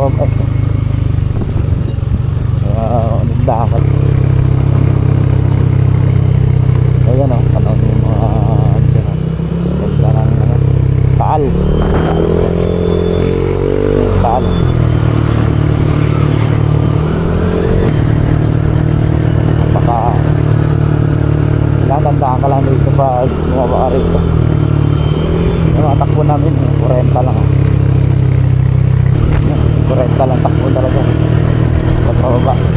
lumabas. Dapat. Ayan o, panahon yung mga ganda ng taal. Taal. Napaka tandaan ka lang dito pa bumaba ka rito. Yung mga takbo namin 40 lang 40 lang takbo talaga sa pababa.